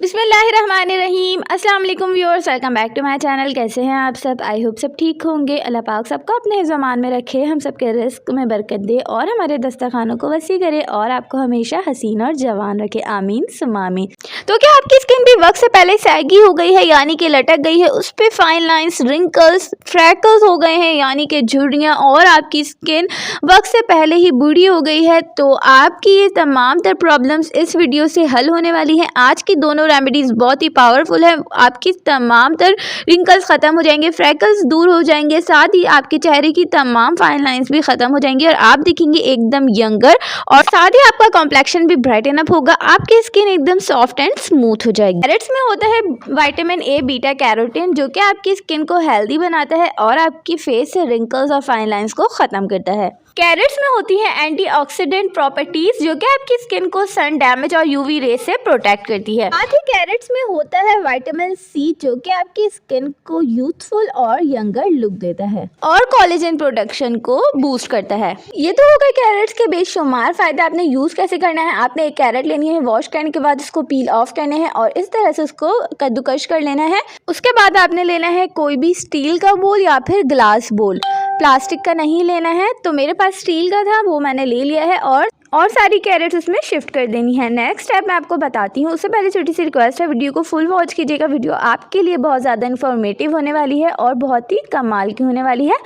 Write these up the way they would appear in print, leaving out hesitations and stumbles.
बिस्मिल्लाहिर्रहमानिर्रहीम। अस्सलाम वालेकुम viewers, welcome back to my channel. कैसे हैं आप सब? आई होप सब ठीक होंगे। अल्लाह पाक सबको अपने ज़मान में रखे, हम सब के रिस्क में बरकत दे और हमारे दस्तरखानों को वसी करे और आपको हमेशा हसीन और जवान रखे। आमीन सुम्मा आमीन। तो क्या आपकी स्किन भी वक्त से पहले सैगी हो गई है, यानी कि लटक गई है, उस पर फाइन लाइंस, रिंकल्स, फ्रैकल्स हो गए हैं, यानी कि झुर्रियाँ, और आपकी स्किन वक्त से पहले ही बूढ़ी हो गई है? तो आपकी ये तमाम तर प्रॉब्लम्स इस वीडियो से हल होने वाली हैं। आज की दोनों रेमेडीज़ बहुत ही पावरफुल है। आपकी तमाम तर रिंकल्स ख़त्म हो जाएंगे, फ्रैकल्स दूर हो जाएंगे, साथ ही आपके चेहरे की तमाम फाइन लाइंस भी ख़त्म हो जाएंगी और आप दिखेंगे एकदम यंगर, और साथ ही आपका कॉम्प्लेक्शन भी ब्राइटन अप होगा। आपकी स्किन एकदम सॉफ्ट एंड स्मूथ हो जाएगी। कैरेट्स में होता है विटामिन ए, बीटा कैरोटीन, जो कि आपकी स्किन को हेल्दी बनाता है और आपकी फेस से रिंकल्स और फाइन लाइंस को ख़त्म करता है। कैरेट्स में होती है एंटीऑक्सीडेंट प्रॉपर्टीज, जो कि आपकी स्किन को सन डैमेज और यूवी रे से प्रोटेक्ट करती है। साथ ही कैरेट्स में होता है विटामिन सी, जो कि आपकी स्किन को यूथफुल और यंगर लुक देता है और कोलेजन प्रोडक्शन को बूस्ट करता है। ये तो होगा कैरेट्स के बेशुमार फायदे। आपने यूज कैसे करना है? आपने एक कैरेट लेनी है, वॉश करने के बाद इसको पील ऑफ करना है और इस तरह से उसको कद्दूकश कर लेना है। उसके बाद आपने लेना है कोई भी स्टील का बोल या फिर ग्लास बोल, प्लास्टिक का नहीं लेना है। तो मेरे पास स्टील का था, वो मैंने ले लिया है और सारी कैरेट्स उसमें शिफ्ट कर देनी है। नेक्स्ट स्टेप मैं आपको बताती हूँ। उससे पहले छोटी सी रिक्वेस्ट है, वीडियो को फुल वॉच कीजिएगा। वीडियो आपके लिए बहुत ज़्यादा इन्फॉर्मेटिव होने वाली है और बहुत ही कमाल की होने वाली है।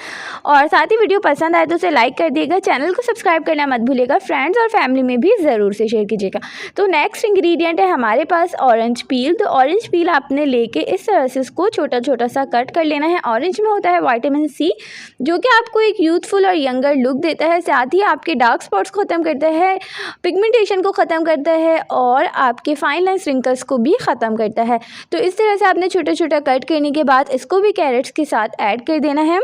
और साथ ही वीडियो पसंद आए तो उसे लाइक कर दिएगा, चैनल को सब्सक्राइब करना मत भूलिएगा, फ्रेंड्स और फैमिली में भी ज़रूर से शेयर कीजिएगा। तो नेक्स्ट इंग्रेडिएंट है हमारे पास ऑरेंज पील। तो ऑरेंज पील आपने लेके इस तरह से इसको छोटा छोटा सा कट कर लेना है। ऑरेंज में होता है विटामिन सी, जो कि आपको एक यूथफुल और यंगर लुक देता है, साथ ही आपके डार्क स्पॉट्स को ख़त्म करता है, पिगमेंटेशन को ख़त्म करता है और आपके फाइन लाइंस, रिंकल्स को भी ख़त्म करता है। तो इस तरह से आपने छोटा छोटा कट करने के बाद इसको भी कैरेट्स के साथ ऐड कर देना है।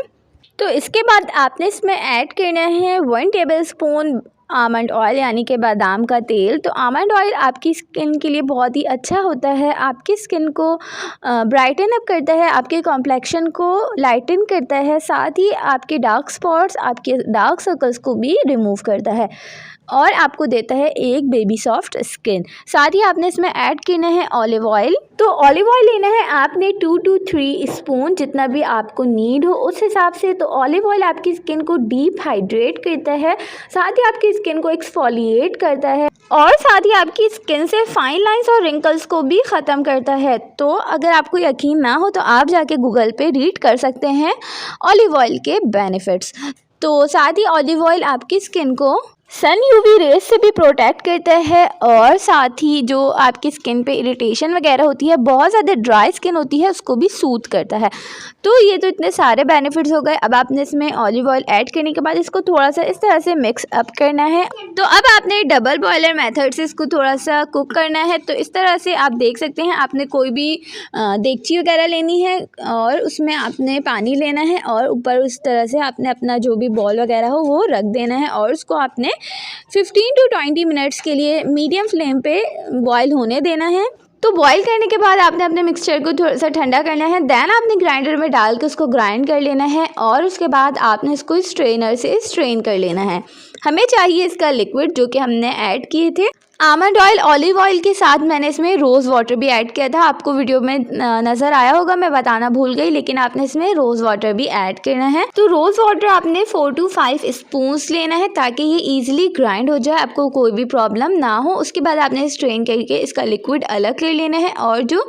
तो इसके बाद आपने इसमें ऐड करना है 1 टेबलस्पून आमंड ऑयल, यानी कि बादाम का तेल। तो आमंड ऑयल आपकी स्किन के लिए बहुत ही अच्छा होता है, आपकी स्किन को ब्राइटन अप करता है, आपके कॉम्प्लेक्शन को लाइटन करता है, साथ ही आपके डार्क स्पॉट्स, आपके डार्क सर्कल्स को भी रिमूव करता है और आपको देता है एक बेबी सॉफ्ट स्किन। साथ ही आपने इसमें ऐड करना है ऑलिव ऑयल। तो ऑलिव ऑयल लेना है आपने 2 to 3 स्पून, जितना भी आपको नीड हो उस हिसाब से। तो ऑलिव ऑयल आपकी स्किन को डीप हाइड्रेट करता है, साथ ही आपकी स्किन को एक्सफोलिएट करता है और साथ ही आपकी स्किन से फाइन लाइंस और रिंकल्स को भी ख़त्म करता है। तो अगर आपको यकीन ना हो तो आप जाके गूगल पे रीड कर सकते हैं ऑलिव ऑयल के बेनिफिट्स। तो साथ ही ऑलिव ऑयल आपकी स्किन को सन यूवी रेस से भी प्रोटेक्ट करता है और साथ ही जो आपकी स्किन पे इरिटेशन वगैरह होती है, बहुत ज़्यादा ड्राई स्किन होती है, उसको भी सूथ करता है। तो ये तो इतने सारे बेनिफिट्स हो गए। अब आपने इसमें ऑलिव ऑयल ऐड करने के बाद इसको थोड़ा सा इस तरह से मिक्स अप करना है। तो अब आपने डबल बॉयलर मेथड से इसको थोड़ा सा कुक करना है। तो इस तरह से आप देख सकते हैं, आपने कोई भी देगची वगैरह लेनी है और उसमें आपने पानी लेना है और ऊपर उस तरह से आपने अपना जो भी बॉल वगैरह हो वो रख देना है और उसको आपने 15 to 20 मिनट्स के लिए मीडियम फ्लेम पे बॉईल होने देना है। तो बॉईल करने के बाद आपने अपने मिक्सचर को थोड़ा सा ठंडा करना है, देन आपने ग्राइंडर में डाल के उसको ग्राइंड कर लेना है और उसके बाद आपने इसको स्ट्रेनर से स्ट्रेन कर लेना है। हमें चाहिए इसका लिक्विड, जो कि हमने ऐड किए थे आमंड ऑयल, ऑलिव ऑयल के साथ मैंने इसमें रोज़ वाटर भी ऐड किया था। आपको वीडियो में नज़र आया होगा, मैं बताना भूल गई, लेकिन आपने इसमें रोज़ वाटर भी ऐड करना है। तो रोज़ वाटर आपने 4 to 5 स्पून्स लेना है ताकि ये इजीली ग्राइंड हो जाए, आपको कोई भी प्रॉब्लम ना हो। उसके बाद आपने स्ट्रेन करके इसका लिक्विड अलग कर लेना है और जो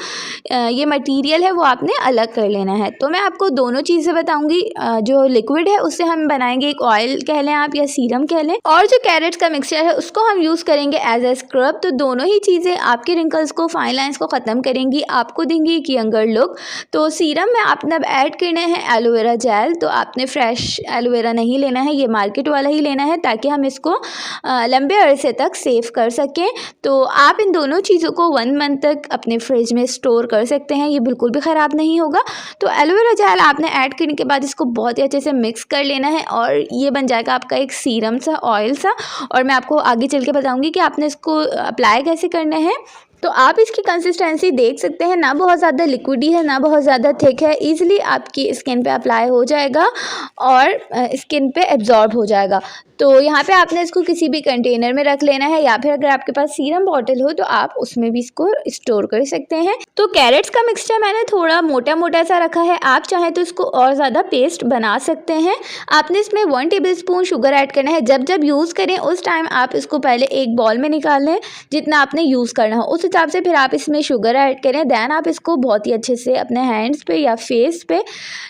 ये मटीरियल है वो आपने अलग कर लेना है। तो मैं आपको दोनों चीज़ें बताऊँगी। जो लिक्विड है उससे हम बनाएंगे एक ऑयल कह लें आप या सीरम कह लें, और जो कैरेट्स का मिक्सचर है उसको हम यूज़ करेंगे एज ए स्क्रब। तो दोनों ही चीज़ें आपके रिंकल्स को, फाइन लाइंस को ख़त्म करेंगी, आपको देंगी एक यंगर लुक। तो सीरम में आपने अब ऐड करना है एलोवेरा जेल। तो आपने फ्रेश एलोवेरा नहीं लेना है, ये मार्केट वाला ही लेना है ताकि हम इसको लंबे अरसे तक सेव कर सकें। तो आप इन दोनों चीज़ों को 1 मंथ तक अपने फ्रिज में स्टोर कर सकते हैं, ये बिल्कुल भी ख़राब नहीं होगा। तो एलोवेरा जेल आपने ऐड करने के बाद इसको बहुत ही अच्छे से मिक्स कर लेना है और ये बन जाएगा आपका एक सीरम सा, ऑयल सा। और मैं आपको आगे चल के बताऊँगी कि आपने इसको अप्लाई कैसे करना है। तो आप इसकी कंसिस्टेंसी देख सकते हैं, ना बहुत ज़्यादा लिक्विडी है ना बहुत ज़्यादा थिक है, ईजिली आपकी स्किन पे अप्लाई हो जाएगा और स्किन पे एब्जॉर्ब हो जाएगा। तो यहाँ पे आपने इसको किसी भी कंटेनर में रख लेना है, या फिर अगर आपके पास सीरम बॉटल हो तो आप उसमें भी इसको स्टोर कर सकते हैं। तो कैरेट्स का मिक्सचर मैंने थोड़ा मोटा मोटा सा रखा है, आप चाहें तो इसको और ज़्यादा पेस्ट बना सकते हैं। आपने इसमें 1 टेबलस्पून शुगर ऐड करना है। जब जब यूज़ करें उस टाइम आप इसको पहले एक बॉल में निकाल लें, जितना आपने यूज़ करना हो उस हिसाब से फिर आप इसमें शुगर ऐड करें। देन आप इसको बहुत ही अच्छे से अपने हैंड्स पे या फेस पे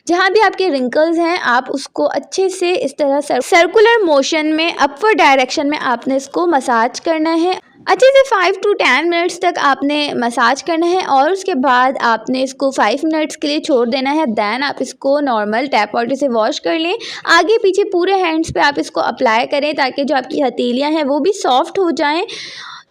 जहाँ भी आपके रिंकल्स हैं आप उसको अच्छे से इस तरह सर्कुलर मोशन में अपवर्ड डायरेक्शन में आपने इसको मसाज करना है। अच्छे से 5 to 10 मिनट्स तक आपने मसाज करना है और उसके बाद आपने इसको 5 मिनट्स के लिए छोड़ देना है। देन आप इसको नॉर्मल टैप वाटर से वॉश कर लें। आगे पीछे पूरे हैंड्स पे आप इसको अप्लाई करें ताकि जो आपकी हथेलियां हैं वो भी सॉफ्ट हो जाएं।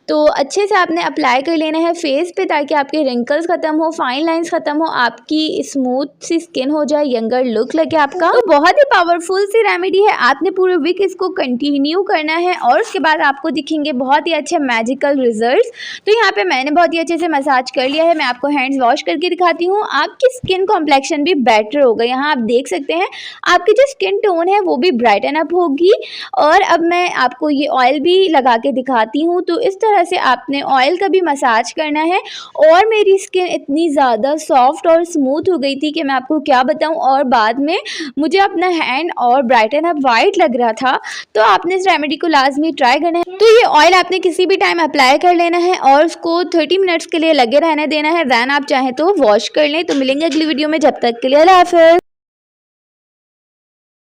तो अच्छे से आपने अप्लाई कर लेना है फेस पे ताकि आपके रिंकल्स ख़त्म हो, फाइन लाइंस ख़त्म हो, आपकी स्मूथ सी स्किन हो जाए, यंगर लुक लगे आपका। तो बहुत ही पावरफुल सी रेमेडी है, आपने पूरे वीक इसको कंटिन्यू करना है और उसके बाद आपको दिखेंगे बहुत ही अच्छे मैजिकल रिजल्ट्स। तो यहाँ पे मैंने बहुत ही अच्छे से मसाज कर लिया है, मैं आपको हैंड्स वॉश करके दिखाती हूँ। आपकी स्किन कॉम्प्लेक्शन भी बेटर होगा, यहाँ आप देख सकते हैं आपकी जो स्किन टोन है वो भी ब्राइटन अप होगी। और अब मैं आपको ये ऑयल भी लगा के दिखाती हूँ। तो इस तरह से आपने ऑयल का भी मसाज करना है और मेरी स्किन इतनी ज़्यादा सॉफ्ट और स्मूथ हो गई थी कि मैं आपको क्या बताऊं। और बाद में मुझे अपना हैंड और ब्राइटन अप वाइट लग रहा था। तो आपने इस रेमेडी को लाजमी ट्राई करना है। तो ये ऑयल आपने किसी भी टाइम अप्लाई कर लेना है और उसको 30 मिनट्स के लिए लगे रहने देना है। देन आप चाहें तो वॉश कर लें। तो मिलेंगे अगली वीडियो में, जब तक के लिए अल्लाह हाफ़िज़।